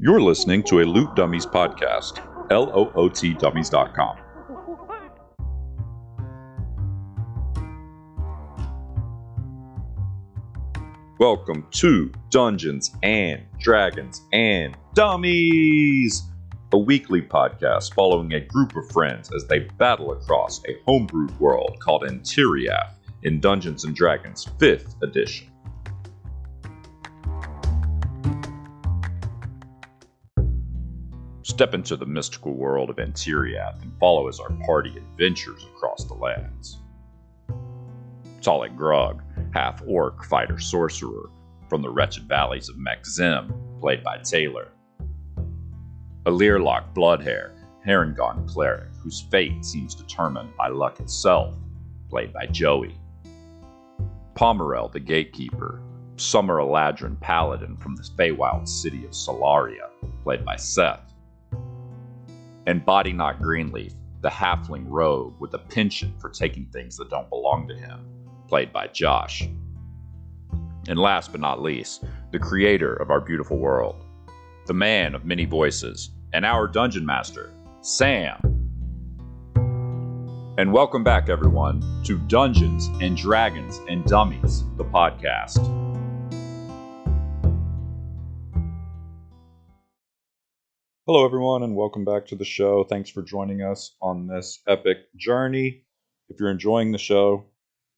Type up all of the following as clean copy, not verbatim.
You're listening to a Loot Dummies podcast, LOOTdummies.com. Welcome to Dungeons and Dragons and Dummies, a weekly podcast following a group of friends as they battle across a homebrewed world called Antiriath in Dungeons and Dragons 5th edition. Step into the mystical world of Antiriath and follow as our party adventures across the lands. Talik Grug, half-orc fighter-sorcerer from the wretched valleys of Mek'Zim, played by Taylor. Alirlock Bloodhair, Harengon cleric, whose fate seems determined by luck itself, played by Joey. Pomerel the Gatekeeper, Summer Eladrin paladin from the Feywild city of Solaria, played by Seth. And Bodyknot Greenleaf, the halfling rogue with a penchant for taking things that don't belong to him, played by Josh. And last but not least, the creator of our beautiful world, the man of many voices, and our dungeon master, Sam. And welcome back, everyone, to Dungeons and Dragons and Dummies, the podcast. Hello, everyone, and welcome back to the show. Thanks for joining us on this epic journey. If you're enjoying the show,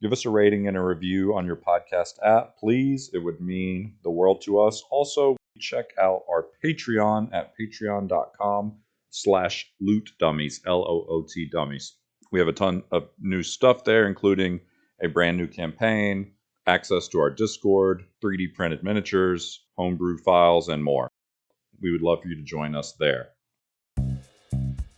give us a rating and a review on your podcast app, please. It would mean the world to us. Also, check out our Patreon at patreon.com/lootdummies, LOOT dummies. We have a ton of new stuff there, including a brand new campaign, access to our Discord, 3D printed miniatures, homebrew files, and more. We would love for you to join us there.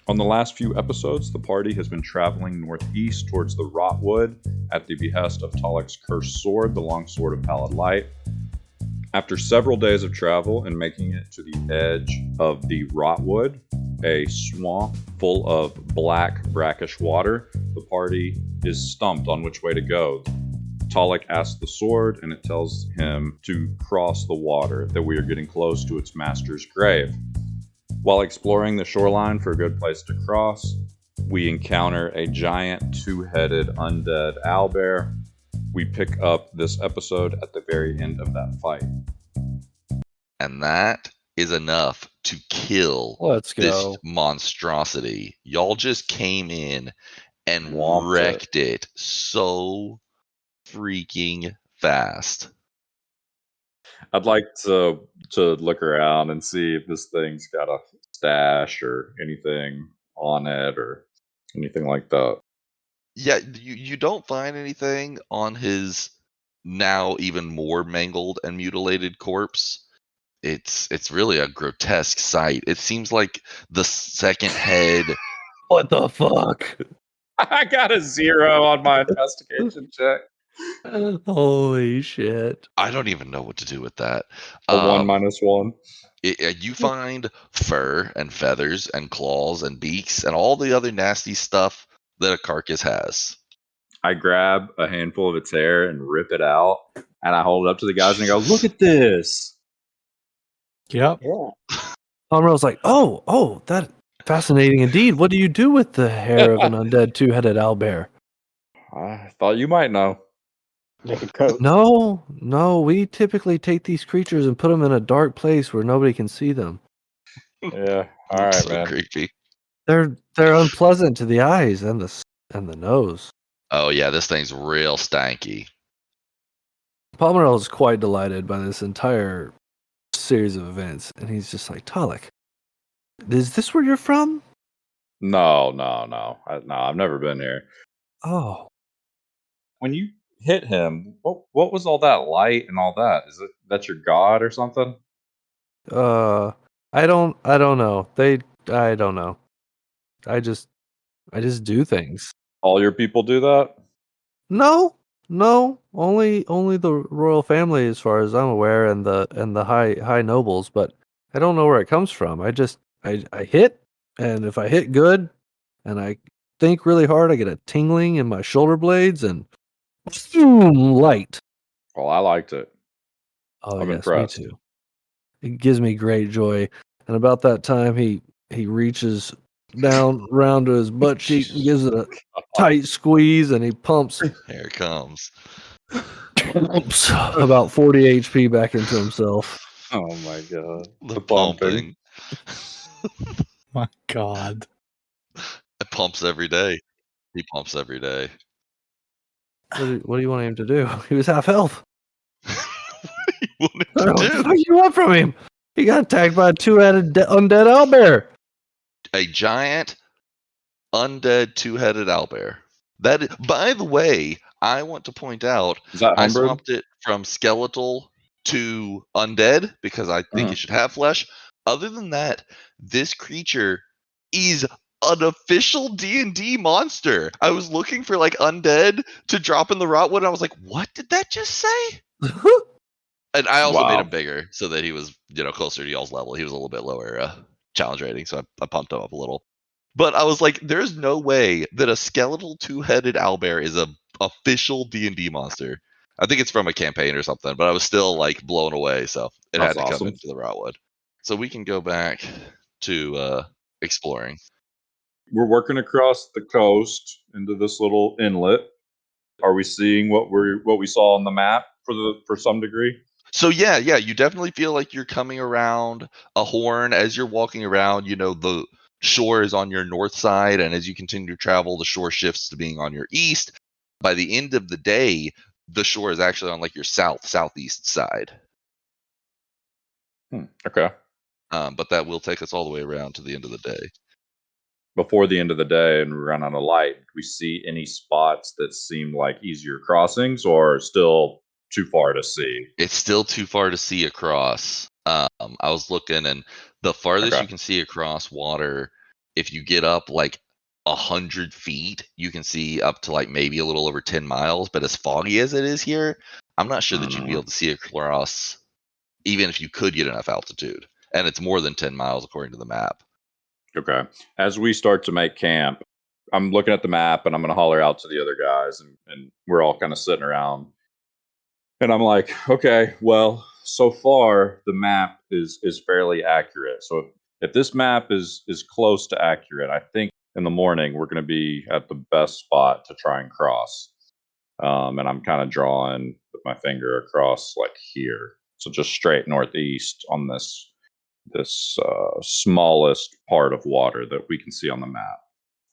On the last few episodes, the party has been traveling northeast towards the Rotwood at the behest of Talik's cursed sword, the Longsword of Pallid Light. After several days of travel and making it to the edge of the Rotwood, a swamp full of black, brackish water, the party is stumped on which way to go. Talik asks the sword, and it tells him to cross the water, that we are getting close to its master's grave. While exploring the shoreline for a good place to cross, we encounter a giant two-headed undead owlbear. We pick up this episode at the very end of that fight. And that is enough to kill this monstrosity. Y'all just came in and wrecked it so freaking fast. I'd like to look around and see if this thing's got a stash or anything on it or anything like that. Yeah, you don't find anything on his now even more mangled and mutilated corpse. It's really a grotesque sight. It seems like the second head. What the fuck? I got a 0 on my investigation check. Holy shit. I don't even know what to do with that. A 1 minus 1. You find fur and feathers and claws and beaks and all the other nasty stuff that a carcass has. I grab a handful of its hair and rip it out, and I hold it up to the guys and I go, "Look at this." Yep. Yeah. Pomerel's like, oh, that fascinating indeed. What do you do with the hair of an undead two-headed owlbear? I thought you might know. Make a coat. No, we typically take these creatures and put them in a dark place where nobody can see them. Yeah, all right, So man. creepy. They're unpleasant to the eyes and the nose. Oh yeah, this thing's real stanky. Pomerel is quite delighted by this entire series of events, and he's just like, Talik, is this where you're from? No. I've never been here. Oh. When you hit him, what was all that light and all that? That's your god or something? I don't know. I don't know. I just do things. All your people do that? No. Only the royal family, as far as I'm aware, and the high nobles. But I don't know where it comes from. I hit, and if I hit good, and I think really hard, I get a tingling in my shoulder blades and boom, light. Well, I liked it. Oh, I'm yes, impressed. me too. It gives me great joy. And about that time, he reaches down round to his butt cheek and gives it a tight squeeze, and he pumps Here it comes. about 40 HP back into himself. Oh my god. The pumping. My God. It pumps every day. He pumps every day. What do you want him to do? He was half health. What do you What want the him to fuck do? you want from him? He got attacked by a two-headed undead owlbear. A giant, undead, two-headed owlbear. That is, by the way, I want to point out, Is that I homebrewed? swapped it from skeletal to undead because I think Mhm. it should have flesh. Other than that, this creature is an official D&D monster. I was looking for like undead to drop in the Rotwood, and I was like, what did that just say? And I also made Wow. him bigger so that he was, closer to y'all's level. He was a little bit lower challenge rating, so I pumped him up a little. But I was like, there's no way that a skeletal two-headed owlbear is a official D&D monster. I think it's from a campaign or something, but I was still like blown away, so it That's had to awesome. come into the Rotwood. So we can go back to exploring. We're working across the coast into this little inlet. Are we seeing what we saw on the map for some degree? So yeah, you definitely feel like you're coming around a horn as you're walking around. The shore is on your north side, and as you continue to travel, the shore shifts to being on your east. By the end of the day, the shore is actually on like your southeast side. Okay. But that will take us all the way around to the end of the day. Before the end of the day and we run out of light, do we see any spots that seem like easier crossings or still too far to see? It's still too far to see across. I was looking, and the farthest Okay. you can see across water, if you get up like 100 feet, you can see up to like maybe a little over 10 miles. But as foggy as it is here, I'm not sure that you'd be able to see across, even if you could get enough altitude. And it's more than 10 miles according to the map. Okay. As we start to make camp, I'm looking at the map and I'm going to holler out to the other guys, and we're all kind of sitting around. And I'm like, okay, well, so far the map is fairly accurate. So if this map is close to accurate, I think in the morning we're going to be at the best spot to try and cross. And I'm kind of drawing with my finger across like here, so just straight northeast on this smallest part of water that we can see on the map,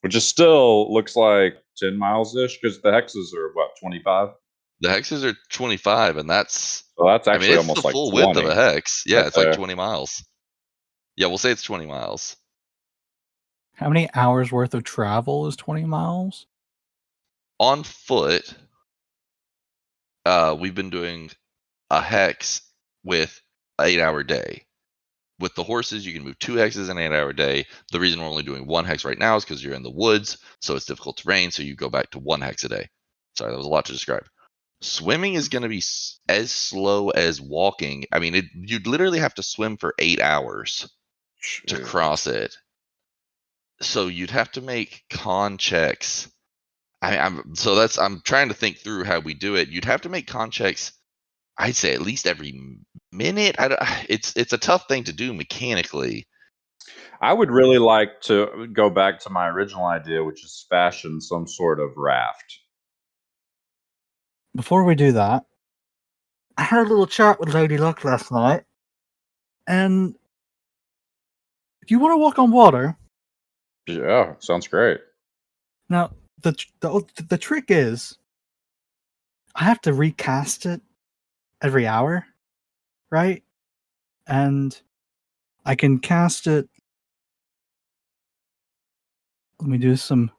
which is still looks like 10 miles ish because the hexes are what, 25. The hexes are 25, and that's So that's I mean, actually it's almost the like full 20 width of a hex. Yeah, right it's like there. 20 miles. Yeah, we'll say it's 20 miles. How many hours worth of travel is 20 miles? On foot, we've been doing a hex with an 8-hour day. With the horses, you can move 2 hexes in an 8-hour day. The reason we're only doing 1 hex right now is because you're in the woods, so it's difficult terrain, so you go back to 1 hex a day. Sorry, that was a lot to describe. Swimming is going to be as slow as walking. I mean, you'd literally have to swim for 8 hours to cross it. So you'd have to make con checks. I'm trying to think through how we do it. You'd have to make con checks, I'd say at least every minute. It's a tough thing to do mechanically. I would really like to go back to my original idea, which is fashion some sort of raft. Before we do that, I had a little chat with Lady Luck last night, and do you want to walk on water? Yeah, sounds great. Now, the trick is, I have to recast it every hour, right? And I can cast it. Let me do some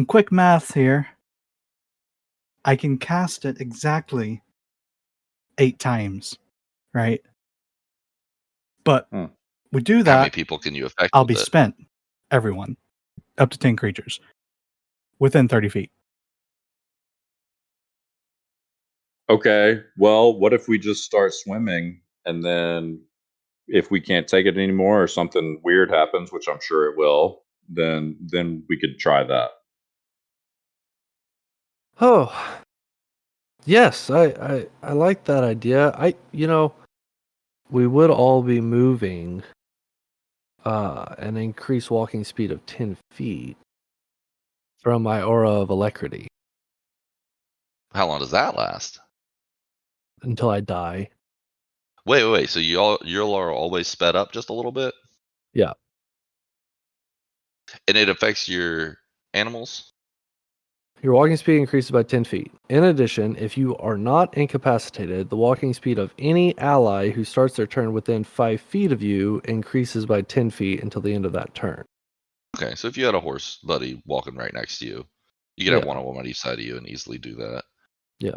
quick math here. I can cast it exactly 8 times, right? But we do How that. many people can you affect? I'll with be it? spent. Everyone, up to 10 creatures, within 30 feet. Okay, well, what if we just start swimming and then if we can't take it anymore or something weird happens, which I'm sure it will, then we could try that. Oh, yes, I like that idea. We would all be moving. an increased walking speed of 10 feet from my aura of alacrity How long does that last? until I die. Wait. So you are always sped up just a little bit? Yeah. And it affects your animals? Your walking speed increases by 10 feet. In addition, if you are not incapacitated, the walking speed of any ally who starts their turn within 5 feet of you increases by 10 feet until the end of that turn. Okay, so if you had a horse buddy walking right next to you, you could have Yeah. one of them on each side of you and easily do that. Yeah.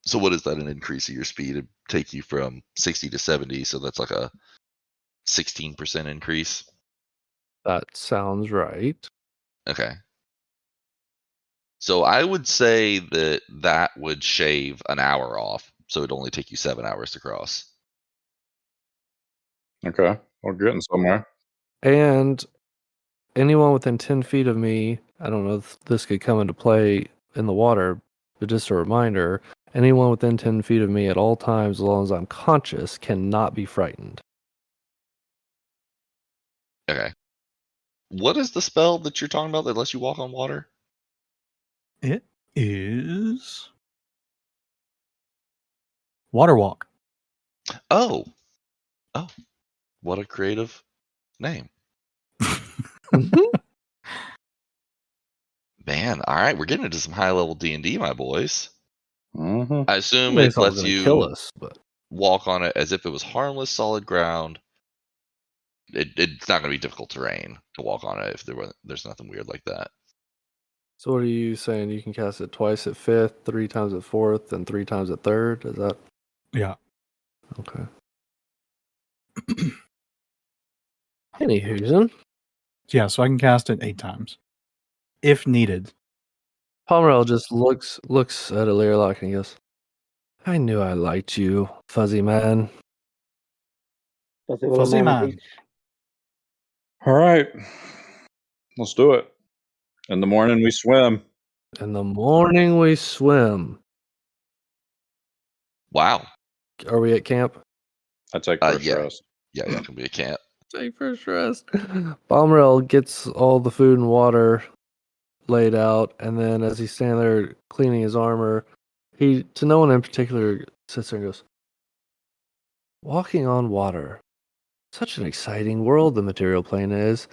So what is that, an increase of your speed? It'd take you from 60 to 70, so that's like a 16% increase. That sounds right. Okay. So I would say that would shave an hour off, so it'd only take you 7 hours to cross. Okay, we're getting somewhere. And anyone within 10 feet of me, I don't know if this could come into play in the water, but just a reminder, anyone within 10 feet of me at all times, as long as I'm conscious, cannot be frightened. Okay. What is the spell that you're talking about that lets you walk on water? It is Water Walk. Oh. What a creative name. Man, all right, we're getting into some high level D&D, my boys. Mm-hmm. I assume It's it all lets gonna you kill us, but walk on it as if it was harmless, solid ground. It's not going to be difficult terrain to walk on it if there's nothing weird like that. so what are you saying? You can cast it twice at 5th, 3 times at 4th, and 3 times at 3rd? Is that Yeah. okay? Anywho's, Yeah, so I can cast it 8 times. If needed. Pomerel just looks at Alirlock and he goes, I knew I liked you, fuzzy man. Fuzzy Man. All right, let's do it. In the morning, we swim. In the morning we swim. Wow. Are we at camp? I take first Yeah. rest. Yeah, that can be a camp. Take first rest. Pomerel gets all the food and water laid out, and then as he's standing there cleaning his armor, he, to no one in particular, sits there and goes, walking on water. Such an exciting world the material plane is.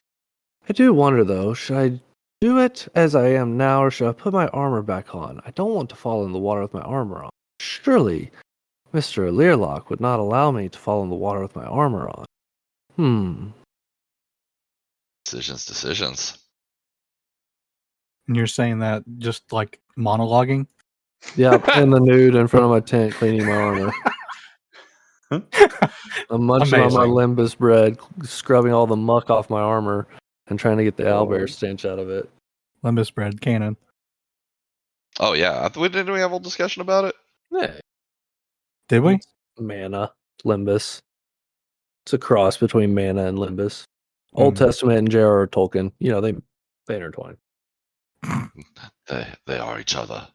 I do wonder, though, should I do it as I am now, or should I put my armor back on? I don't want to fall in the water with my armor on. Surely, Mr. Learlock would not allow me to fall in the water with my armor on. Decisions. And you're saying that just like monologuing? Yep, in the nude in front of my tent cleaning my armor. I'm munching on my Amazing. Limbus bread, scrubbing all the muck off my armor, and trying to get the owlbear stench out of it. Limbus bread, canon. Oh yeah, didn't we have a whole discussion about it? Yeah. Did we? Mana, Limbus. It's a cross between Mana and Limbus. Old Testament and J.R.R. Tolkien. You know, they intertwine. They are each other.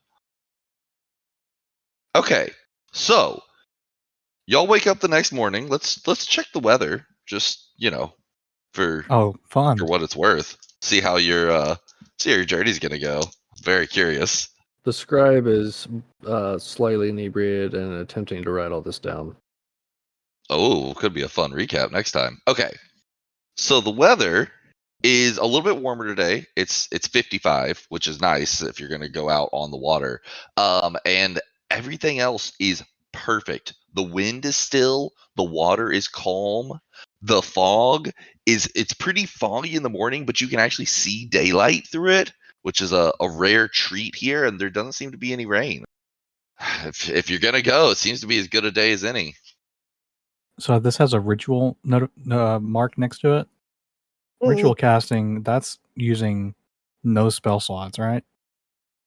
Okay, so y'all wake up the next morning. Let's check the weather, just for Fun. for what it's worth. See how your journey's gonna go. Very curious. The scribe is slightly inebriated and attempting to write all this down. Oh, could be a fun recap next time. Okay, so the weather is a little bit warmer today. It's 55, which is nice if you're gonna go out on the water. And everything else is perfect. The wind is still, the water is calm, the fog it's pretty foggy in the morning, but you can actually see daylight through it, which is a rare treat here, and there doesn't seem to be any rain. If you're gonna go, it seems to be as good a day as any. So this has a ritual mark next to it? Ritual casting, that's using no spell slots, right?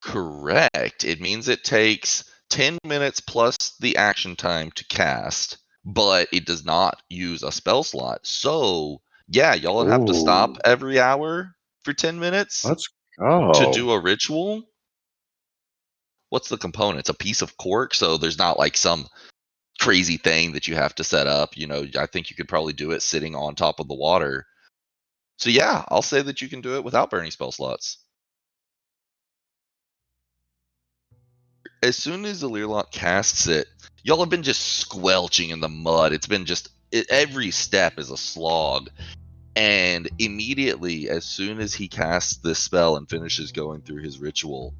Correct. It means it takes 10 minutes plus the action time to cast, but it does not use a spell slot. So, yeah, y'all would have to stop every hour for 10 minutes Let's go. to do a ritual. What's the component? It's a piece of cork, so there's not like some crazy thing that you have to set up. I think you could probably do it sitting on top of the water. So yeah, I'll say that you can do it without burning spell slots. As soon as the Learlock casts it, y'all have been just squelching in the mud. It's been every step is a slog. And immediately, as soon as he casts this spell and finishes going through his ritual,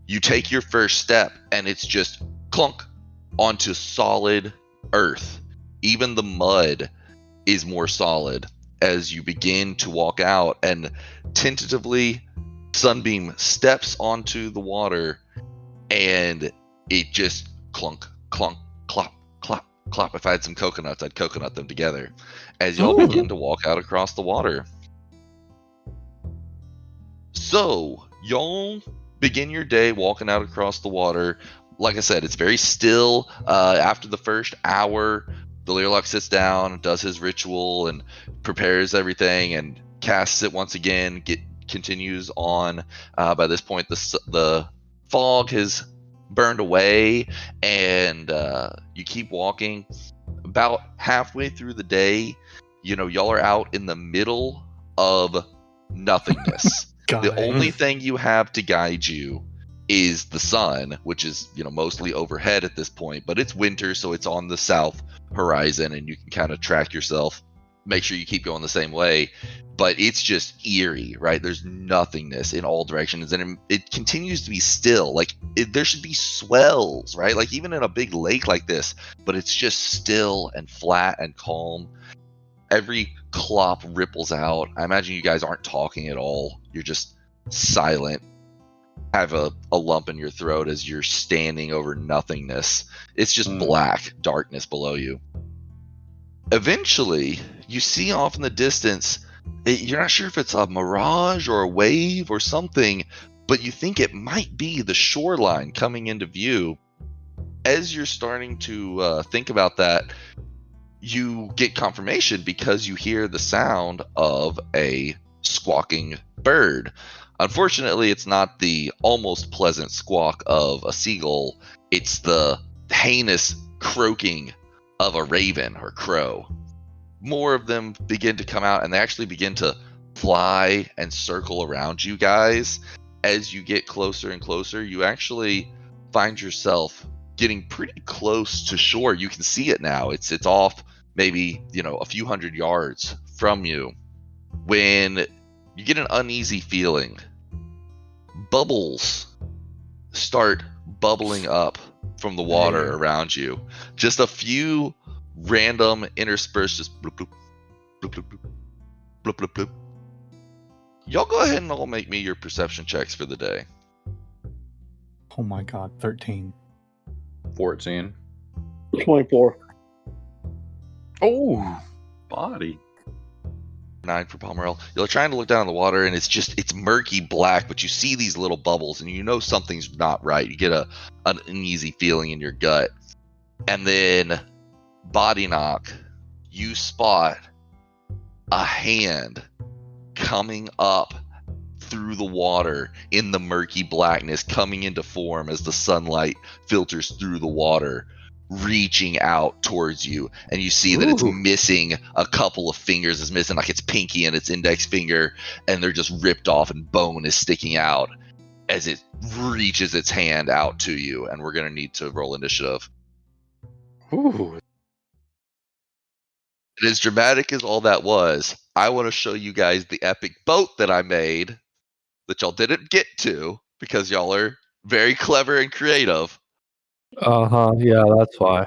you take your first step and it's just clunk onto solid earth. Even the mud is more solid as you begin to walk out, and tentatively Sunbeam steps onto the water and it just clunk, clunk, clop, clop, clop. If I had some coconuts, I'd coconut them together as y'all begin to walk out across the water. So, y'all begin your day walking out across the water. Like I said, it's very still. After the first hour, the Learlock sits down, does his ritual, and prepares everything, and casts it once again. Continues on. By this point, the fog has burned away, and you keep walking. About halfway through the day, y'all are out in the middle of nothingness. The only thing you have to guide you is the sun, which is mostly overhead at this point, but it's winter, so it's on the south horizon, and you can kind of track yourself, make sure you keep going the same way. But it's just eerie, right? There's nothingness in all directions, and it continues to be still. Like there should be swells, right? Like even in a big lake like this, but it's just still and flat and calm. Every clop ripples out. I imagine you guys aren't talking at all. You're just silent. Have a lump in your throat as you're standing over nothingness. It's just black darkness below you. Eventually, you see off in the distance, you're not sure if it's a mirage or a wave or something, but you think it might be the shoreline coming into view. As you're starting to think about that, you get confirmation because you hear the sound of a squawking bird. Unfortunately, it's not the almost pleasant squawk of a seagull. It's the heinous croaking of a raven or crow. More of them begin to come out, and they actually begin to fly and circle around you guys. As you get closer and closer, you actually find yourself getting pretty close to shore. You can see it now. It's off maybe, a few hundred yards from you, when you get an uneasy feeling. Bubbles start bubbling up from the water around you. Just a few random interspersed, just bloop, bloop, bloop, bloop, bloop, bloop, bloop, bloop. Y'all go ahead and all make me your perception checks for the day. Oh my god, 13. 14. 24. Oh, body. 9 for Pomerel. You're trying to look down the water, and it's murky black, but you see these little bubbles, and something's not right. You get an uneasy feeling in your gut. And then, Body Knock, you spot a hand coming up through the water in the murky blackness, coming into form as the sunlight filters through the water, reaching out towards you. And you see that it's missing a couple of fingers. It's missing like its pinky and its index finger, and they're just ripped off, and bone is sticking out as it reaches its hand out to you. And we're going to need to roll initiative. Ooh. And as dramatic as all that was, I want to show you guys the epic boat that I made that y'all didn't get to because y'all are very clever and creative. Yeah, that's why.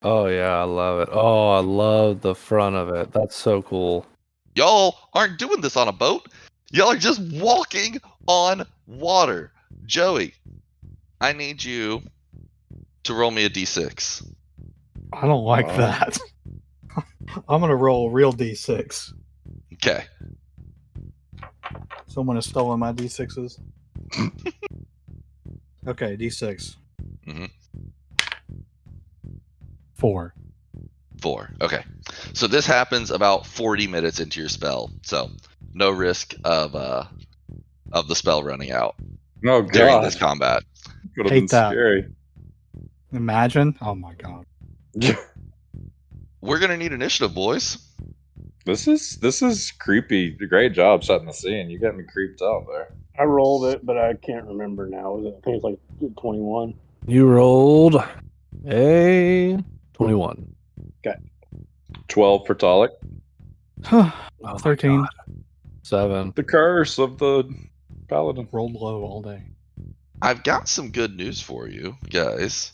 Oh yeah, I love it. Oh, I love the front of it. That's so cool. Y'all aren't doing this on a boat. Y'all are just walking on water. Joey, I need you to roll me a d6. I don't like that. I'm going to roll a real d6. Okay. Someone has stolen my d6s. Okay, d6. Mm-hmm. 4. 4. Okay. So this happens about 40 minutes into your spell. So no risk of the spell running out Oh, during God. this combat. Could have Hate been that. scary. Imagine. Oh my god. We're gonna need initiative, boys. This is creepy. Great job setting the scene. You got me creeped out there. I rolled it, but I can't remember now. I think it's like 21. You rolled a 21. 12 for Talik. Oh my 13. God. 7. The curse of the paladin. Rolled low all day. I've got some good news for you guys.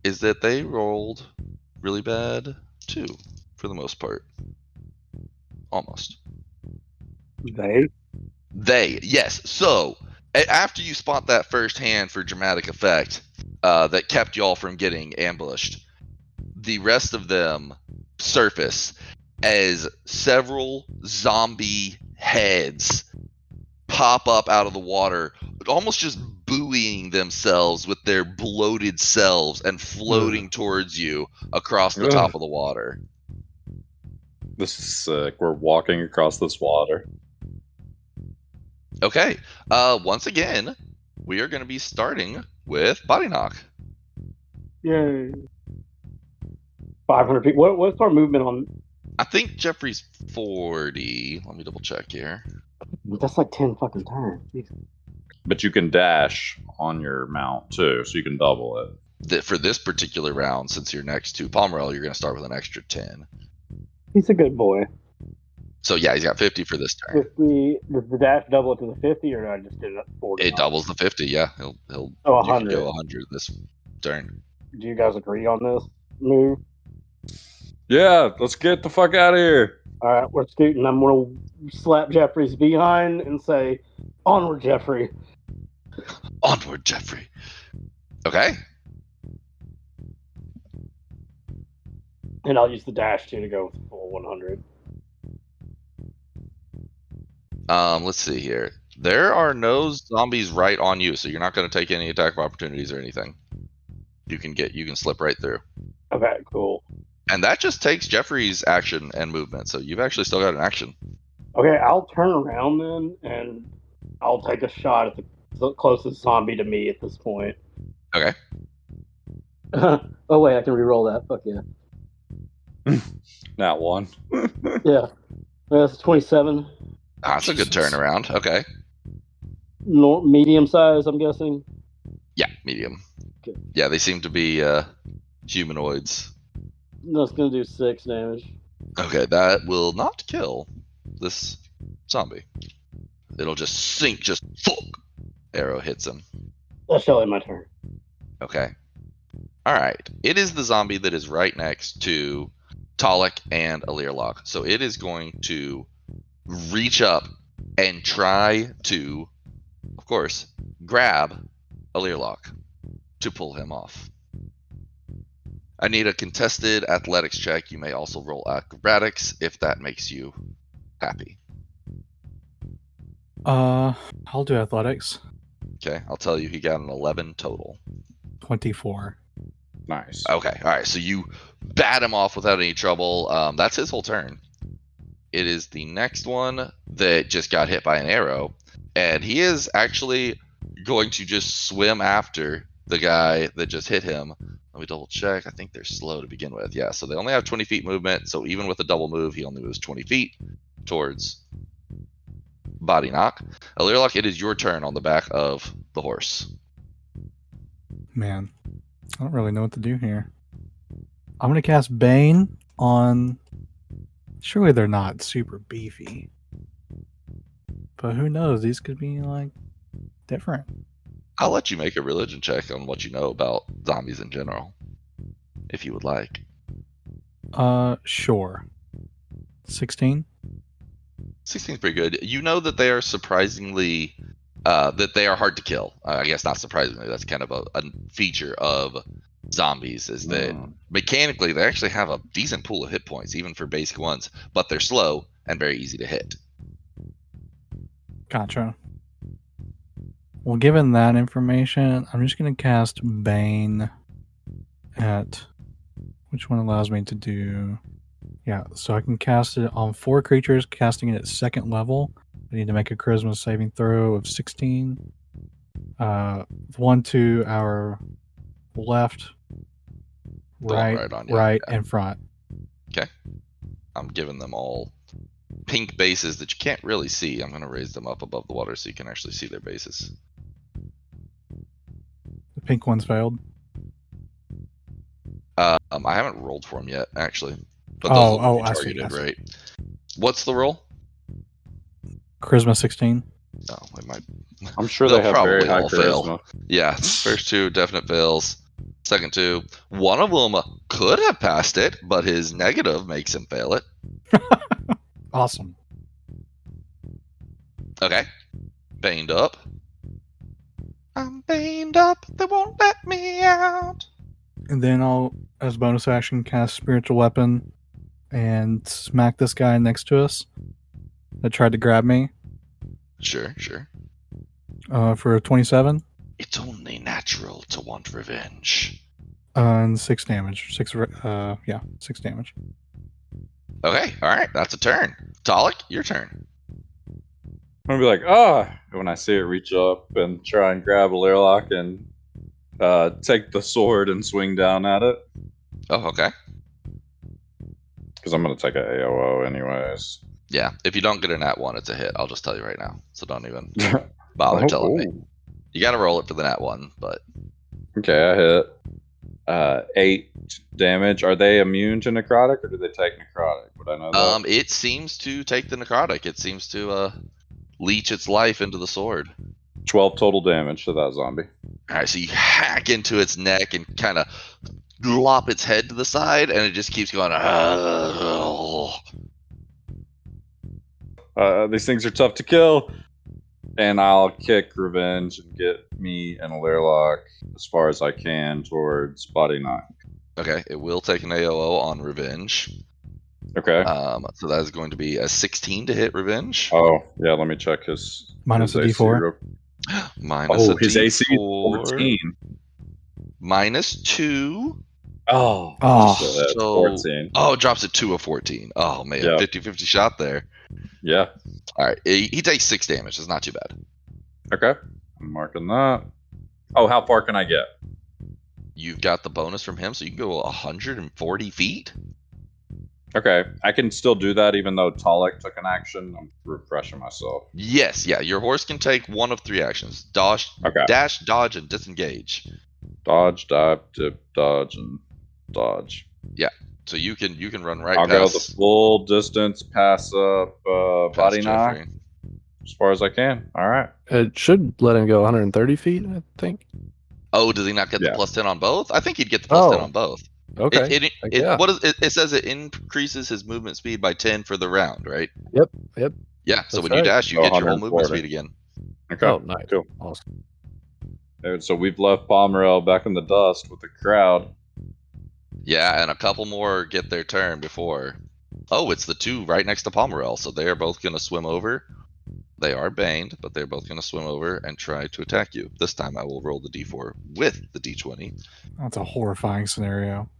Is that they rolled really bad too, for the most part. Almost. They? Yes. So, after you spot that first hand for dramatic effect that kept y'all from getting ambushed, the rest of them surface as several zombie heads pop up out of the water, almost just buoying themselves with their bloated selves and floating towards you across the top of the water. This is sick. We're walking across this water. Okay. Once again, we are going to be starting with Body Knock. Yay. 500 people. What's our movement on? I think Jeffrey's 40. Let me double check here. That's like 10 fucking turns. But you can dash on your mount too, so you can double it. For this particular round, since you're next to Pomerel, you're going to start with an extra 10. He's a good boy. So yeah, he's got 50 for this turn. 50. Does the dash double it to the 50, or did I just did it at 40? It doubles the 50. Yeah, he'll Oh, you can 100. go 100 this turn. Do you guys agree on this move? Yeah, let's get the fuck out of here. All right, we're scooting. I'm going to slap Jeffrey's behind and say, "Onward, Jeffrey." Onward, Jeffrey. Okay. And I'll use the dash too to go with the full 100. Let's see here. There are no zombies right on you, so you're not going to take any attack opportunities or anything. You can slip right through. Okay, cool. And that just takes Jeffrey's action and movement, so you've actually still got an action. Okay, I'll turn around then, and I'll take a shot at the closest zombie to me at this point. Okay. Oh wait, I can re-roll that. Fuck yeah. Not one. Yeah. That's 27. That's a good Jesus. turnaround. Okay. Medium size, I'm guessing. Yeah, medium. Okay. Yeah, they seem to be humanoids. That's gonna do 6 damage. Okay, that will not kill this zombie. It'll just sink, just fuck. Arrow hits him. That shall end my turn. Okay. Alright. It is the zombie that is right next to Talik and Alirlock. So it is going to reach up and try to, of course, grab Alirlock to pull him off. I need a contested athletics check. You may also roll acrobatics if that makes you happy. I'll do athletics. Okay, I'll tell you he got an 11 total. 24. Nice. Okay, all right. So you bat him off without any trouble. That's his whole turn. It is the next one that just got hit by an arrow, and he is actually going to just swim after the guy that just hit him. Let me double check. I think they're slow to begin with. Yeah, so they only have 20 feet movement. So even with a double move, he only moves 20 feet towards Body Knock. Alirlock, it is your turn on the back of the horse. Man, I don't really know what to do here. I'm going to cast Bane on... Surely they're not super beefy. But who knows? These could be, like, different. I'll let you make a religion check on what you know about zombies in general, if you would like. Sure. 16? 16 is pretty good. You know that they are surprisingly, that they are hard to kill. I guess not surprisingly, that's kind of a feature of zombies, is that mechanically they actually have a decent pool of hit points, even for basic ones, but they're slow and very easy to hit. Gotcha. Well, given that information, I'm just going to cast Bane at... Which one allows me to do... Yeah, so I can cast it on 4 creatures, casting it at 2nd level. I need to make a charisma saving throw of 16. 1 to our left, The one right, right on you. right Yeah. in front. I'm giving them all pink bases that you can't really see. I'm going to raise them up above the water so you can actually see their bases. The pink one's failed. I haven't rolled for them yet, actually. But those will be I see. targeted, right? What's the roll? Charisma 16. Oh, we might. I'm sure They'll they have very probably high all fail. charisma. Yeah, first two definite fails. Second two, one of them could have passed it, but his negative makes him fail it. Awesome. Okay. Baned up. I'm baned up. They won't let me out. And then I'll, as bonus action, cast Spiritual Weapon and smack this guy next to us that tried to grab me Sure, sure. for a 27 It's only natural to want revenge. and 6 damage. 6 damage. Okay, all right. That's a turn. Talik, your turn. I'm gonna be like, ah, when I see it reach up and try and grab a Lairlock and take the sword and swing down at it. Oh, okay. Because I'm gonna take an AOO anyways. Yeah, if you don't get a nat 1, it's a hit. I'll just tell you right now. So don't even bother telling me. You got to roll it for the nat 1, but Okay, I hit 8 damage. Are they immune to necrotic, or do they take necrotic? Would I know that? it seems to take the necrotic. It seems to leech its life into the sword. 12 total damage to that zombie. All right, so you hack into its neck and kind of lop its head to the side, and it just keeps going. These things are tough to kill. And I'll kick revenge and get me and a Lairlock as far as I can towards body 9. Okay, it will take an AOO on revenge. Okay. So that is going to be a 16 to hit revenge. Oh, yeah, let me check his Minus a AC D4. real- Minus Oh, a his AC is D4. 14. Minus 2. Oh, Oh. so that's So- 14. Oh, it drops it to a 14. Oh, man. Yeah. 50-50 shot there. Yeah. All right. He takes 6 damage. It's not too bad. Okay. I'm marking that. Oh, how far can I get? You've got the bonus from him, so you can go 140 feet. Okay. I can still do that even though Talik took an action. I'm refreshing myself. Yes. Yeah. Your horse can take one of 3 actions. Okay. Dash, dodge, and disengage. Dodge, dive, dip, dodge, and dodge. So you can run right I'll go past. the full distance, pass up past body Jeffrey. 9 as far as I can. All right. It should let him go 130 feet, I think. Oh, does he not get Yeah. the plus 10 on both? I think he'd get the plus 10 Oh. on both. Okay. Yeah. What is it? It says it increases his movement speed by 10 for the round, right? Yep. Yeah. So That's when you right. dash, you Oh, get your whole movement 140. speed again. Okay. Oh, nice. Cool. Awesome. So we've left Pomerel back in the dust with the crowd. Yeah, and a couple more get their turn before. Oh, it's the 2 right next to Pomerel, so they are both going to swim over. They are baned, but they're both going to swim over and try to attack you. This time I will roll the d4 with the d20. That's a horrifying scenario.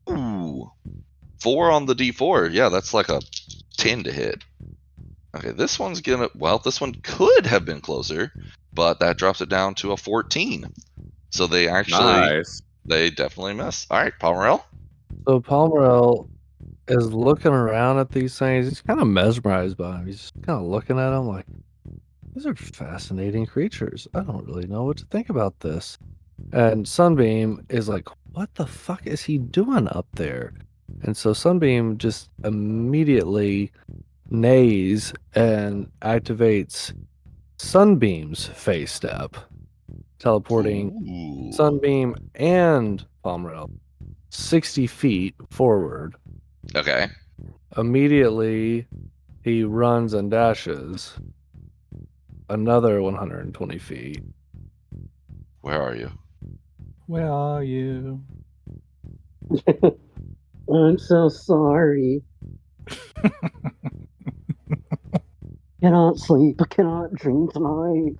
Ooh. 4 on the d4. Yeah, that's like a 10 to hit. Okay, this one's gonna. Well, this one could have been closer, but that drops it down to a 14. So they actually, Nice. they definitely miss. All right, Pomerel. So Palmerel is looking around at these things. He's kind of mesmerized by them. He's just kind of looking at them like, these are fascinating creatures. I don't really know what to think about this. And Sunbeam is like, what the fuck is he doing up there? And so Sunbeam just immediately neighs and activates Sunbeam's face step, teleporting Ooh. Sunbeam and Palmerel 60 feet forward. Okay. Immediately, he runs and dashes another 120 feet. Where are you? Where are you? I'm so sorry. Cannot sleep. I cannot dream tonight.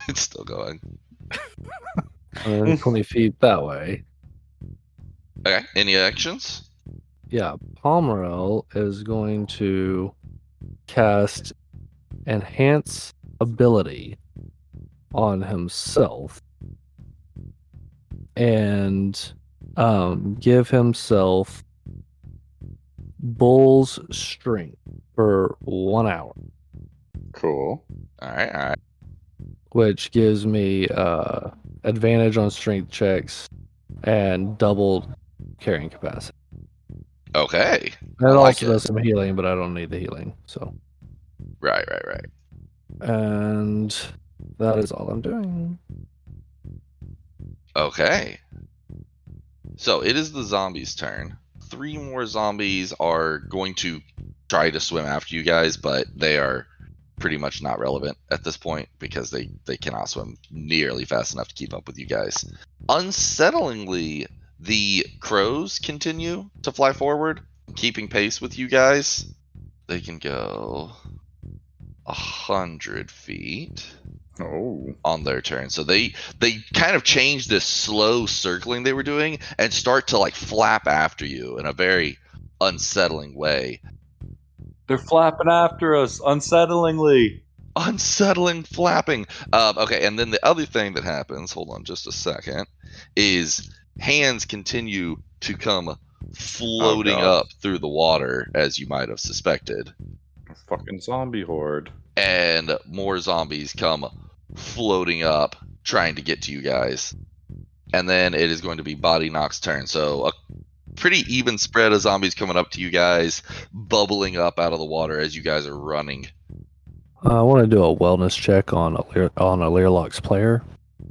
It's still going. 120 feet that way. Okay. Any actions? Yeah, Palmerel is going to cast Enhance Ability on himself. And give himself Bull's Strength for 1 hour, Cool. All right. which gives me advantage on strength checks and double carrying capacity. Okay. It I like also it. does some healing, but I don't need the healing. So, Right. and that is all I'm doing. Okay. So it is the zombies' turn. 3 more zombies are going to try to swim after you guys, but they are pretty much not relevant at this point because they cannot swim nearly fast enough to keep up with you guys. Unsettlingly, the crows continue to fly forward, keeping pace with you guys. They can go 100 feet Oh. on their turn. So they kind of change this slow circling they were doing and start to like flap after you in a very unsettling way. They're flapping after us unsettlingly. Unsettling flapping. Okay, and then the other thing that happens, hold on just a second, is hands continue to come floating God. up through the water, as you might have suspected. Fucking zombie horde. And more zombies come floating up, trying to get to you guys. And then it is going to be Body Knock's turn. So a pretty even spread of zombies coming up to you guys, bubbling up out of the water as you guys are running. I want to do a wellness check on a Learlock's player.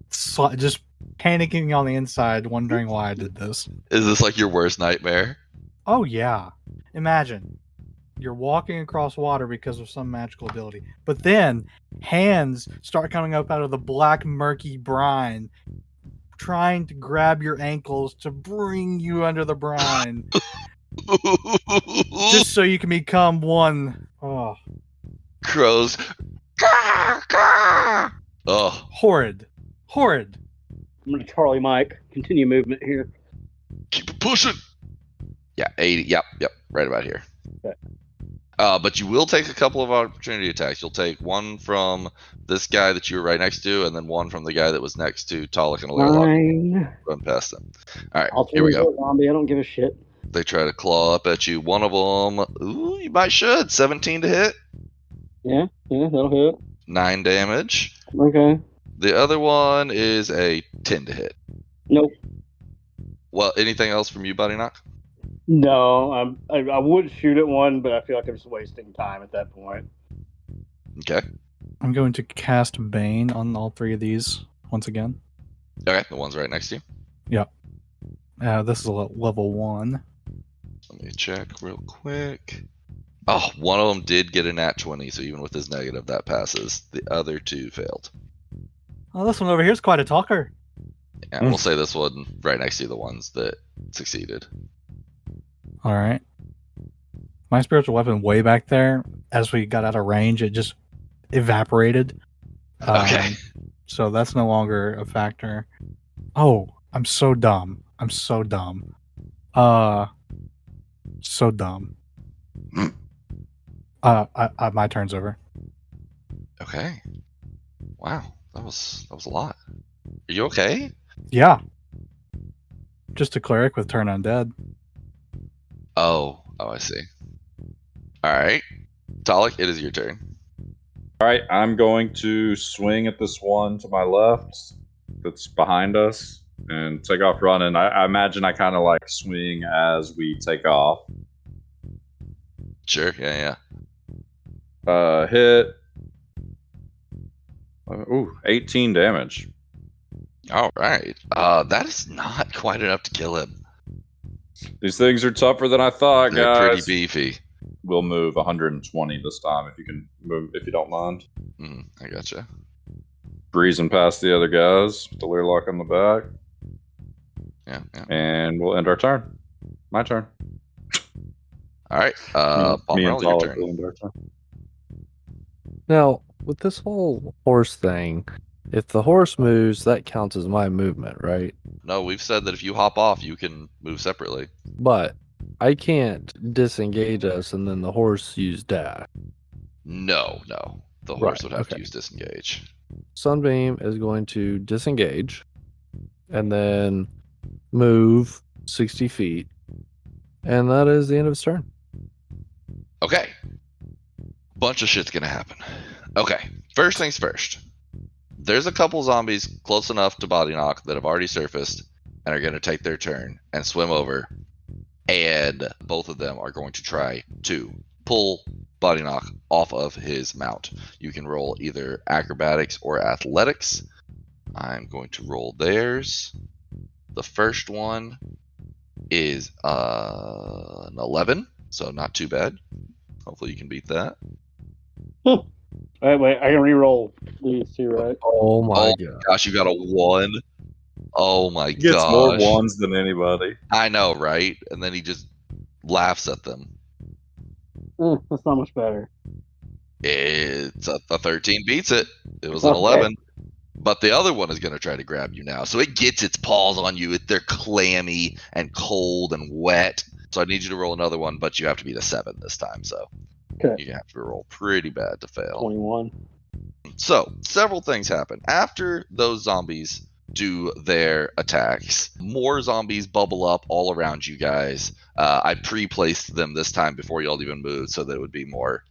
So, just panicking on the inside, wondering why I did this. Is this like your worst nightmare? Oh yeah. Imagine you're walking across water because of some magical ability, but then hands start coming up out of the black murky brine, trying to grab your ankles to bring you under the brine, just so you can become one. Oh, Crows. Oh, horrid. I'm gonna Charlie Mike. Continue movement here. keep it pushing. Yeah, 80. Yep, right about here. Okay. But you will take a couple of opportunity attacks. You'll take one from this guy that you were right next to, and then one from the guy that was next to Talik and Alerlock. Fine. Run past them. All right, I'll here we turn go. into a zombie. I don't give a shit. They try to claw up at you. One of them, ooh, you might should. 17 to hit, Yeah, that'll hit. 9 damage. Okay. The other one is a 10 to hit. Nope. Well, anything else from you, Body Knock? No, I would shoot at one, but I feel like I'm just wasting time at that point. Okay. I'm going to cast Bane on all 3 of these once again. Okay, the one's right next to you. This is a level 1. Let me check real quick. Oh, one of them did get a nat 20, so even with his negative, that passes. The other 2 failed. Oh, this one over here is quite a talker. And we'll say this one right next to the ones that succeeded. All right. My spiritual weapon way back there, as we got out of range, it just evaporated. Okay. So that's no longer a factor. Oh, I'm so dumb. So dumb. My turn's over. Okay. Wow, that was a lot. Are you okay? Yeah. Just a cleric with turn undead. Oh, I see. All right, Talik, it is your turn. All right, I'm going to swing at this one to my left that's behind us and take off running. I imagine I kind of like swing as we take off. Sure. Yeah. Hit. 18 damage. All right. That is not quite enough to kill him. These things are tougher than I thought, They're guys. pretty beefy. We'll move 120 this time if you can move, if you don't mind. I gotcha. Breezing past the other guys with the Learlock on the back. Yeah. And we'll end our turn. My turn. All right. Me and Pomerel, your Talik turn. will end our turn. Now, with this whole horse thing, if the horse moves, that counts as my movement, right? No, we've said that if you hop off, you can move separately. But I can't disengage us and then the horse use dash. No. The horse Right, would have to okay. use disengage. Sunbeam is going to disengage and then move 60 feet. And that is the end of his turn. Okay. Bunch of shit's gonna happen. Okay. First things first. There's a couple zombies close enough to Body Knock that have already surfaced and are gonna take their turn and swim over. And both of them are going to try to pull Body Knock off of his mount. You can roll either acrobatics or athletics. I'm going to roll theirs. The first one is an 11, so not too bad. Hopefully you can beat that. Wait, I can re-roll these two, right? Oh my Oh god. gosh, you got a 1. Oh my He gets more gosh. ones than anybody. I know, right? And then he just laughs at them. That's not much better. It's a 13 beats it. It was an Okay. 11. But the other one is going to try to grab you now. So it gets its paws on you. They're clammy and cold and wet. So I need you to roll another one, but you have to beat a 7 this time. So Okay. you have to roll pretty bad to fail. 21. So several things happen. After those zombies do their attacks, more zombies bubble up all around you guys. I pre-placed them this time before y'all even moved so that it would be more,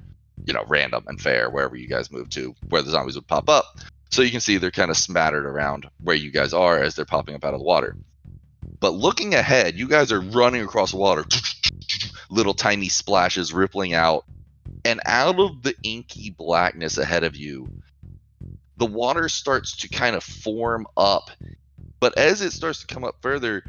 random and fair wherever you guys move to, where the zombies would pop up. So you can see they're kind of smattered around where you guys are as they're popping up out of the water. But looking ahead, you guys are running across the water, little tiny splashes rippling out, and out of the inky blackness ahead of you, the water starts to kind of form up. But as it starts to come up further,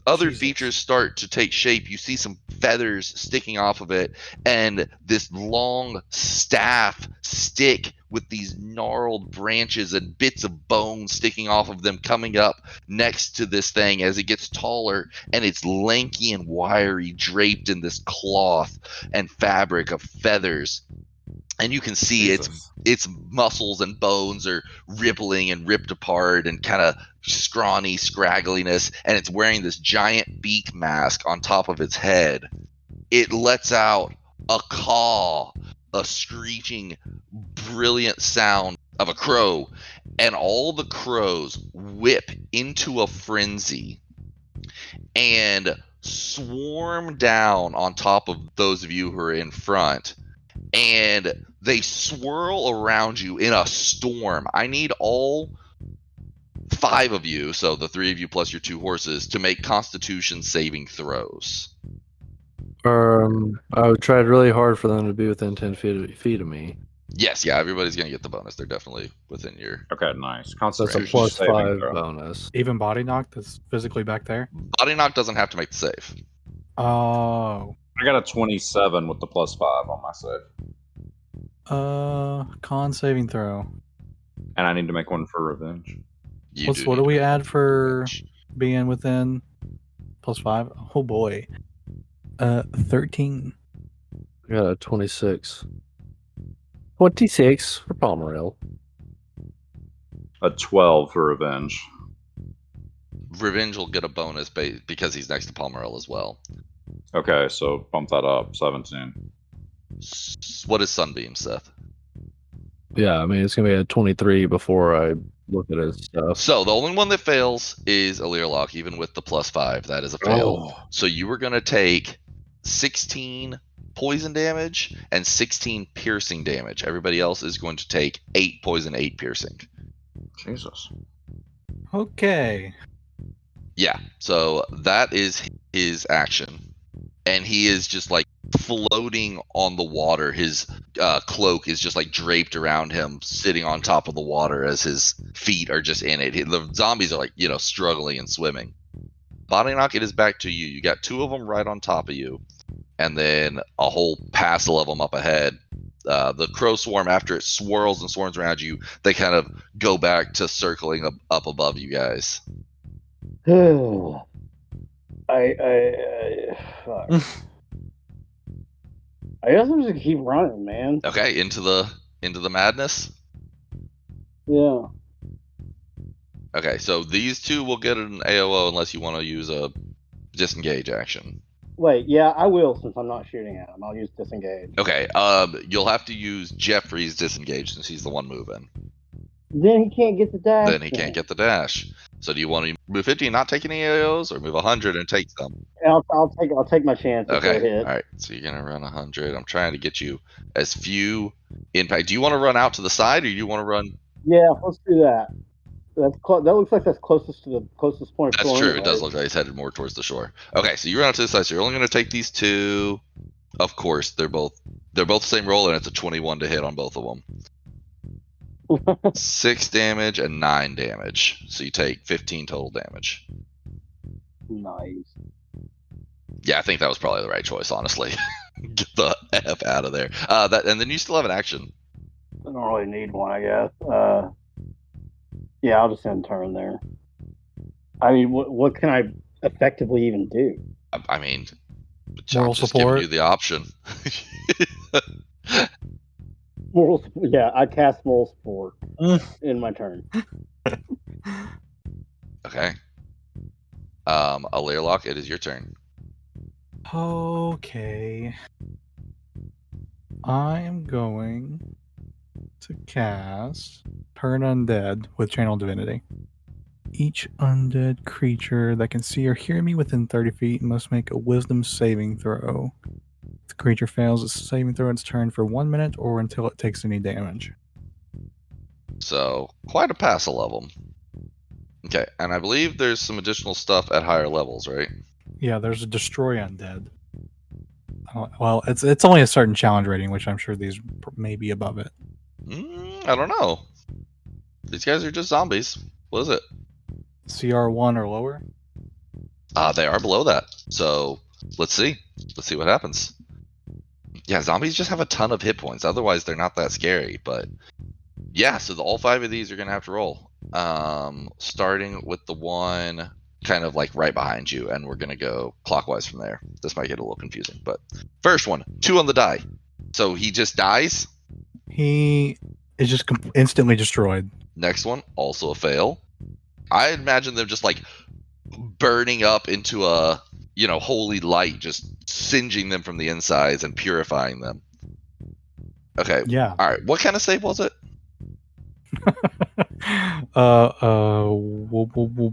other features start to take shape. You see some feathers sticking off of it, and this long staff stick with these gnarled branches and bits of bone sticking off of them coming up next to this thing as it gets taller, and it's lanky and wiry, draped in this cloth and fabric of feathers. And you can see its muscles and bones are rippling and ripped apart and kind of scrawny scraggliness, and it's wearing this giant beak mask on top of its head. It lets out a caw, a screeching, brilliant sound of a crow, and all the crows whip into a frenzy and swarm down on top of those of you who are in front. And they swirl around you in a storm. I need all 5 of you, so the 3 of you plus your 2 horses, to make Constitution saving throws. I would try really hard for them to be within 10 feet of me. Yes, yeah, everybody's going to get the bonus. They're definitely within your... Okay, nice. So that's a Constitution plus saving 5 throw. bonus. Even Body Knock that's physically back there? Body Knock doesn't have to make the save. Oh. I got a 27 with the plus 5 on my save. Con saving throw. And I need to make one for revenge. What do we add for being within plus 5? Oh boy. 13. I got a 26. 26 for Palmerell. A 12 for revenge. Revenge will get a bonus because he's next to Palmerell as well. Okay, so bump that up. 17. What is Sunbeam, Seth? Yeah, I mean, it's going to be a 23 before I look at his stuff. So the only one that fails is Alirlock, even with the plus 5. That is a fail. Oh. So you were going to take 16 poison damage and 16 piercing damage. Everybody else is going to take 8 poison, 8 piercing. Jesus. Okay. Yeah, so that is his action. And he is just like floating on the water. His cloak is just like draped around him, sitting on top of the water as his feet are just in it. The zombies are like, struggling and swimming. Body Knock, it is back to you. You got 2 of them right on top of you, and then a whole passel of them up ahead. The crow swarm, after it swirls and swarms around you, they kind of go back to circling up above you guys. Fuck. I guess I'm just gonna keep running, man. Okay, into the madness. Yeah. Okay, so these 2 will get an AOO unless you want to use a disengage action. Wait, yeah, I will since I'm not shooting at him. I'll use disengage. Okay, you'll have to use Jeffrey's disengage since he's the one moving. Then he can't get the dash. Then he can't get the dash. So do you want to move 50 and not take any AOs, or move 100 and take some? I'll take my chance if Okay. they hit. All right. So you're gonna run 100. I'm trying to get you as few impact. Do you want to run out to the side, or do you want to run? Yeah, let's do that. That looks like that's closest to the closest point of That's shore true. anyway. It does look like it's headed more towards the shore. Okay. So you run out to the side. So you're only gonna take these two. Of course, they're both the same roll, and it's a 21 to hit on both of them. 6 damage and 9 damage. So you take 15 total damage. Nice. Yeah, I think that was probably the right choice, honestly. Get the F out of there. And then you still have an action. I don't really need one, I guess. Yeah, I'll just end turn there. I mean, what can I effectively even do? I mean, Moral I'm just support. giving you the option. Yeah, I cast moral support Mm. in my turn. Okay. Leerlock, it is your turn. Okay. I am going to cast Turn Undead with Channel Divinity. Each undead creature that can see or hear me within 30 feet must make a wisdom saving throw. If the creature fails its saving throw its turn for 1 minute or until it takes any damage. So, quite a pass level. Okay, and I believe there's some additional stuff at higher levels, right? Yeah, there's a Destroy Undead. Well, it's only a certain challenge rating, which I'm sure these may be above it. I don't know. These guys are just zombies. What is it? CR1 or lower? They are below that. So let's see. Let's see what happens. Yeah, zombies just have a ton of hit points. Otherwise, they're not that scary. But yeah, so all 5 of these are gonna have to roll. Starting with the one kind of like right behind you, and we're gonna go clockwise from there. This might get a little confusing, but first one, 2 on the die. So he just dies. He is just instantly destroyed. Next one, also a fail. I imagine them just like burning up into a holy light, just singeing them from the insides and purifying them. Okay. Yeah. All right. What kind of save was it?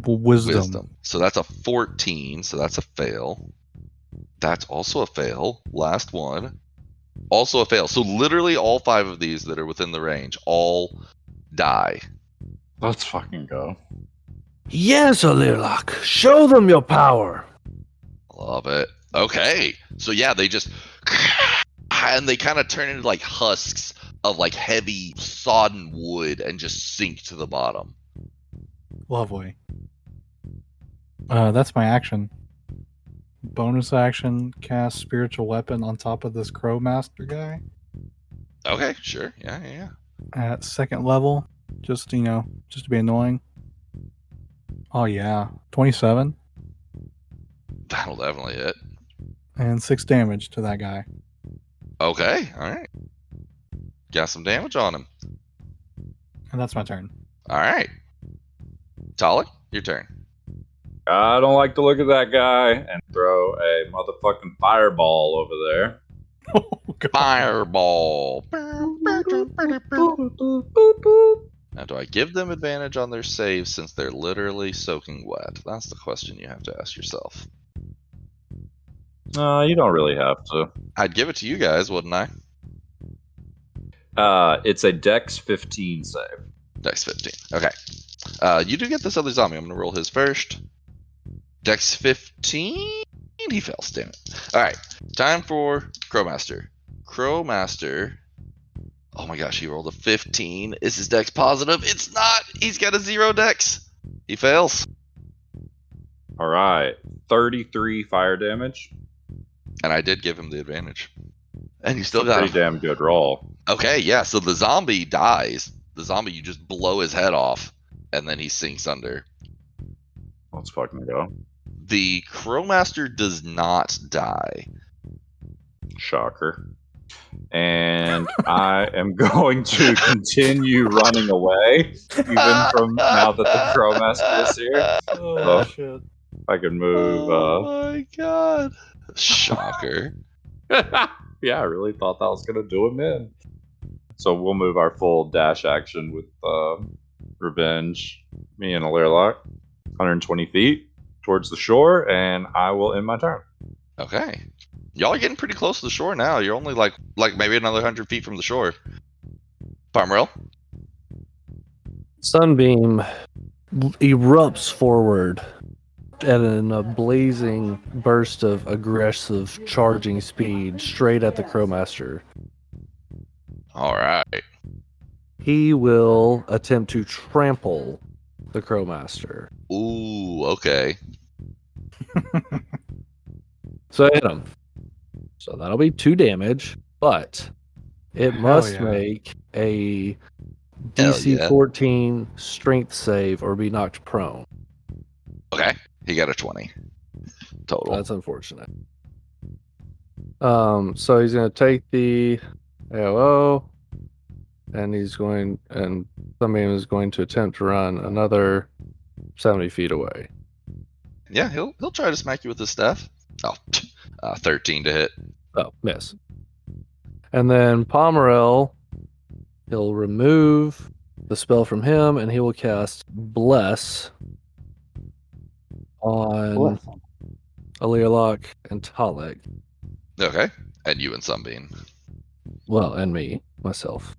Wisdom. So that's a 14. So that's a fail. That's also a fail. Last one. Also a fail. So literally all 5 of these that are within the range all die. Let's fucking go. Yes, Alirlock, show them your power. Love it. Okay. So yeah, they just and they kind of turn into like husks of like heavy sodden wood and just sink to the bottom. Lovely. That's my action. Bonus action, cast Spiritual Weapon on top of this Crow Master guy. Okay, sure. Yeah. At 2nd level, just to be annoying. Oh yeah, 27 That'll definitely hit. and 6 damage to that guy. Okay, all right. Got some damage on him. And that's my turn. All right. Talik, your turn. I don't like to look at that guy and throw a motherfucking fireball over there. Oh, God. Fireball. Now, do I give them advantage on their saves since they're literally soaking wet? That's the question you have to ask yourself. You don't really have to. I'd give it to you guys, wouldn't I? It's a Dex 15 save. Dex 15. Okay. You do get this other zombie. I'm going to roll his first. Dex 15. He fails, damn it. Alright. Time for Crowmaster. Crowmaster. Oh my gosh, he rolled a 15. Is his Dex positive? It's not! He's got a 0 Dex. He fails. Alright. 33 fire damage. And I did give him the advantage. And you still got Pretty damn good roll. Okay, yeah, so the zombie dies. The zombie, you just blow his head off, and then he sinks under. Let's fucking go. The Crowmaster does not die. Shocker. And I am going to continue running away, even from now that the Crowmaster is here. Oh, shit. I can move. Oh my god. Shocker. Yeah, I really thought that was going to do him in. So we'll move our full dash action with Revenge, me and Alirlock. 120 feet towards the shore, and I will end my turn. Okay. Y'all are getting pretty close to the shore now. You're only like maybe another 100 feet from the shore. Pomerel? Sunbeam erupts forward in a blazing burst of aggressive charging speed straight at the Crowmaster. All right. He will attempt to trample the Crowmaster. Ooh, okay. So I hit him. So that'll be 2 damage, but it Hell must yeah. make a Hell DC yeah. 14 strength save or be knocked prone. Okay. He got a 20 total. That's unfortunate. So he's going to take the AOO, and Sunbeam is going to attempt to run another 70 feet away. Yeah, he'll try to smack you with his staff. Oh, 13 to hit. Oh, miss. And then Pomerel, he'll remove the spell from him, and he will cast Bless on Bless. Aliarlock and Talek. Okay. And you and Sunbeam. Well, and me, myself.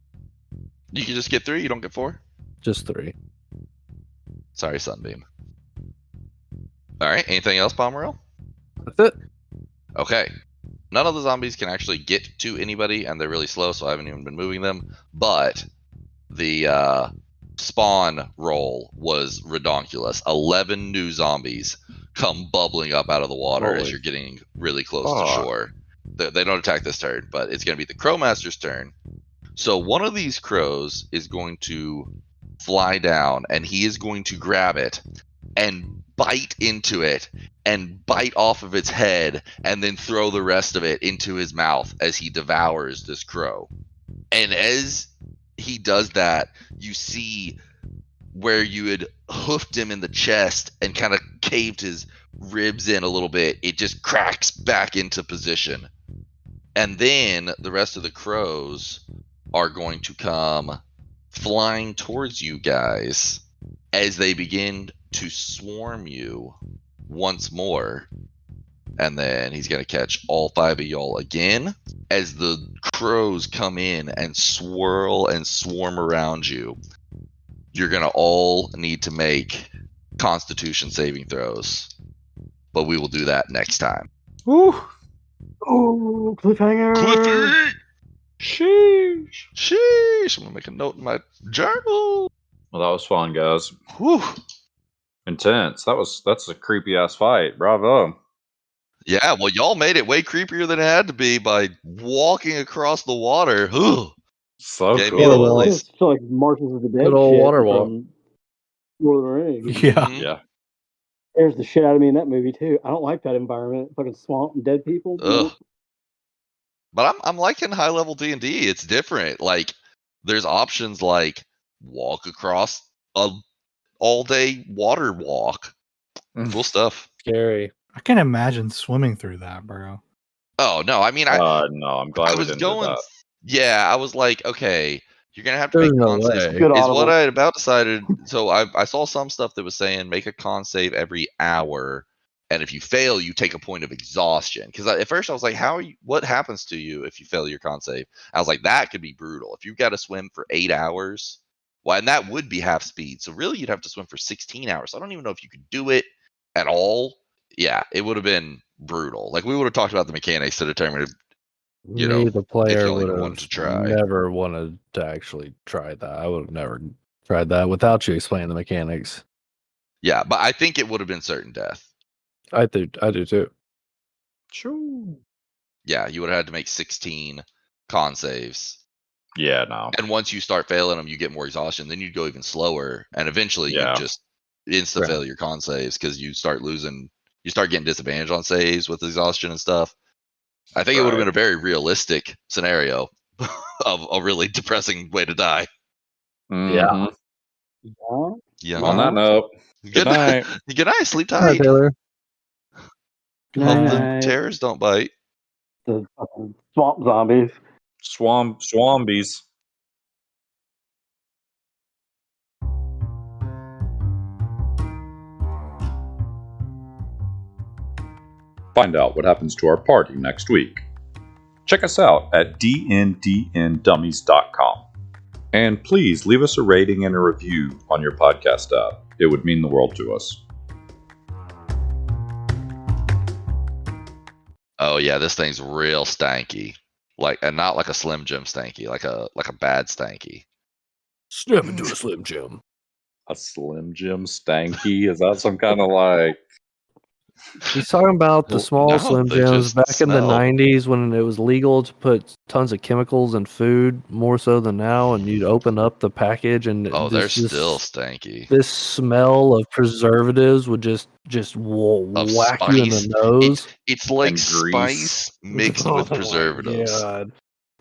You can just get 3, you don't get 4? Just 3. Sorry, Sunbeam. All right. Anything else, Pomerel? That's it. Okay. None of the zombies can actually get to anybody, and they're really slow, so I haven't even been moving them. But the spawn roll was redonkulous. 11 new zombies come bubbling up out of the water as Holy you're getting really close fuck. to shore. They don't attack this turn, but it's going to be the Crowmaster's turn. So one of these crows is going to fly down, and he is going to grab it and bite into it and bite off of its head and then throw the rest of it into his mouth as he devours this crow. And as he does that, you see where you had hoofed him in the chest and kind of caved his ribs in a little bit, it just cracks back into position. And then the rest of the crows are going to come flying towards you guys as they begin to swarm you once more. And then he's going to catch all 5 of y'all again as the crows come in and swirl and swarm around you. You're going to all need to make Constitution saving throws. But we will do that next time. Woo! Oh, cliffhanger! Cliffy! Sheesh. Sheesh! I'm going to make a note in my journal. Well, that was fun, guys. Whew. Intense. That's a creepy ass fight. Bravo. Yeah, well, y'all made it way creepier than it had to be by walking across the water. Ugh. So Gave me the cool. Well, I willies. just feel like Marches of the Dead Good old shit water walk. from Lord of the Rings. Yeah. Mhm. Yeah. Scares the shit out of me in that movie too. I don't like that environment. Fucking swamp and dead people. Ugh. But I'm liking high level D&D. It's different. Like there's options like walk across a all day water walk. Cool stuff. Scary. I can't imagine swimming through that, bro. Oh no, I mean No, I'm glad I we was didn't going. do that. Yeah, I was like, okay, you're gonna have to There's make no con saves. way. Good Is audible. what I had about decided. So I saw some stuff that was saying make a con save every hour, and if you fail, you take a point of exhaustion. Because at first I was like, how are you? What happens to you if you fail your con save? I was like, that could be brutal. If you've got to swim for 8 hours, well, and that would be half speed. So really, you'd have to swim for 16 hours. So I don't even know if you could do it at all. Yeah, it would have been brutal. Like we would have talked about the mechanics to determine if You know, The player only would wanted have to try. never wanted to actually try that. I would have never tried that without you explaining the mechanics. Yeah, but I think it would have been certain death. I do too. Sure. Yeah, you would have had to make 16 con saves. Yeah, no. And once you start failing them, you get more exhaustion. Then you'd go even slower. And eventually Yeah. you just insta Right. fail your con saves because you start getting disadvantage on saves with exhaustion and stuff. I think it would have been a very realistic scenario of a really depressing way to die. Mhm. Yeah. Yeah. On that note, good night. Good night. Sleep Hi, tight. Taylor. Hope the Night. terrors don't bite. The fucking swamp zombies. Swambies. Find out what happens to our party next week. Check us out at dndndummies.com. And please leave us a rating and a review on your podcast app. It would mean the world to us. Oh yeah, this thing's real stanky. And not like a Slim Jim stanky, like a bad stanky. Snap into a Slim Jim. A Slim Jim stanky? Is that some kind of like... He's talking about the Well, small no, Slim they Jims just back in the smell. 90s when it was legal to put tons of chemicals in food, more so than now, and you'd open up the package and Oh, they're this still stanky. this smell of preservatives would just whack you in the nose. It's like And grease. spice mixed Oh with my preservatives. God.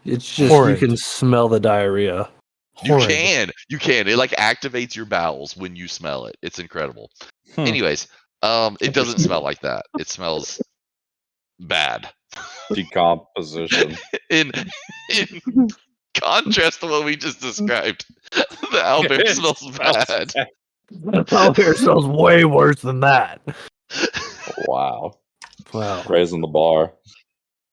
It's just Horrid. you can smell the diarrhea. Horrid. You can. It like activates your bowels when you smell it. It's incredible. Anyways, it doesn't smell like that. It smells bad. Decomposition. In contrast to what we just described, the owlbear smells bad. Owlbear smells way worse than that. Wow. Wow. Raising the bar.